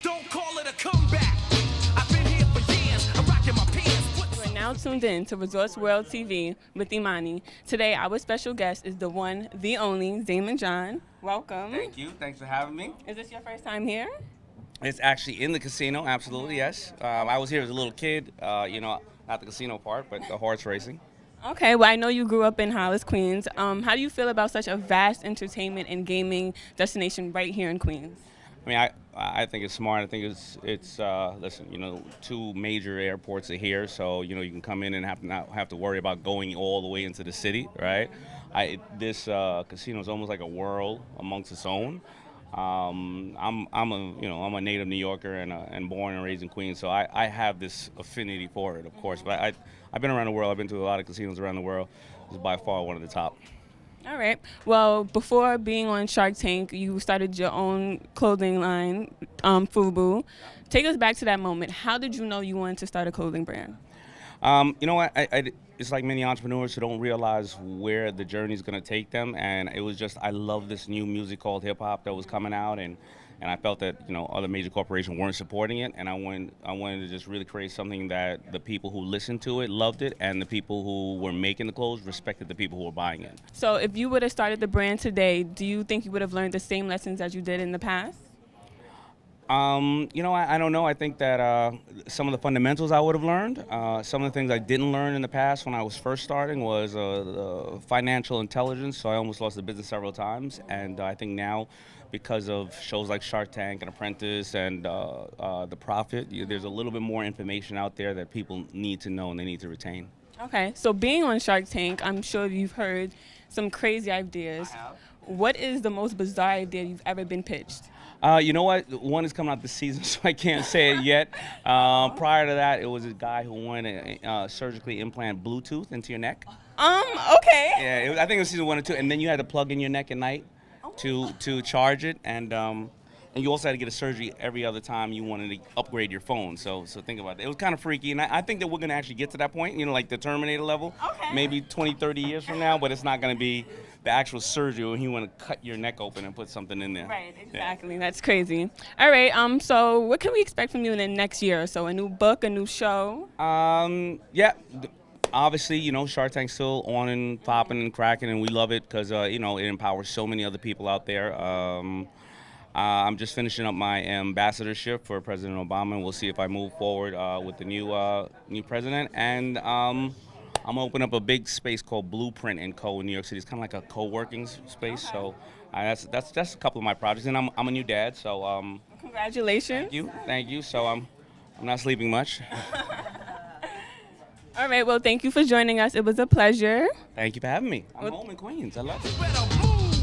Don't call it a comeback. I've been here for years. I'm rocking my pants. You are now tuned in to Resorts World TV with Imani. Today, our special guest is the one, the only, Daymond John. Welcome. Thank you. Thanks for having me. Is this your first time here? It's actually in the casino, absolutely, yes. I was here as a little kid, not the casino part, but the horse racing. Okay, well, I know you grew up in Hollis, Queens. How do you feel about such a vast entertainment and gaming destination right here in Queens? I mean, I think it's smart. I think it's listen, two major airports are here, so, you can come in and not have to worry about going all the way into the city, right? This casino is almost like a world amongst its own. I'm a native New Yorker and born and raised in Queens, so I have this affinity for it, of course. But I've been around the world. I've been to a lot of casinos around the world. This is by far one of the top. All right. Well, before being on Shark Tank, you started your own clothing line, FUBU. Take us back to that moment. How did you know you wanted to start a clothing brand? You know what? It's like many entrepreneurs who don't realize where the journey is going to take them, and it was just I love this new music called hip hop that was coming out, and I felt that other major corporations weren't supporting it, and I wanted to just really create something that the people who listened to it loved it, and the people who were making the clothes respected the people who were buying it. So, if you would have started the brand today, do you think you would have learned the same lessons as you did in the past? I don't know. I think that some of the fundamentals I would have learned. Some of the things I didn't learn in the past when I was first starting was the financial intelligence, so I almost lost the business several times. And I think now, because of shows like Shark Tank and Apprentice and The Profit, there's a little bit more information out there that people need to know and they need to retain. Okay, so being on Shark Tank, I'm sure you've heard some crazy ideas. I have. What is the most bizarre idea you've ever been pitched? You know what? One is coming out this season, so I can't say it yet. Prior to that, it was a guy who wanted to surgically implant Bluetooth into your neck. Okay. Yeah, I think it was season 1 or 2, and then you had to plug in your neck at night to charge it, and you also had to get a surgery every other time you wanted to upgrade your phone. So think about it. It was kind of freaky, and I think that we're going to actually get to that point, like the Terminator level, maybe 20, 30 years from now, but it's not going to be the actual surgery when you want to cut your neck open and put something in there. Right, exactly. Yeah. That's crazy. All right, so what can we expect from you in the next year or so? A new book, a new show? Yeah. Obviously, Shark Tank's still on and popping and cracking, and we love it because, it empowers so many other people out there. I'm just finishing up my ambassadorship for President Obama, and we'll see if I move forward with the new president. And I'm gonna open up a big space called Blueprint & Co. in New York City. It's kind of like a co-working space. Okay. So that's a couple of my projects, and I'm a new dad. So congratulations. Thank you. So I'm not sleeping much. All right. Well, thank you for joining us. It was a pleasure. Thank you for having me. I'm home in Queens. I love it. Better move.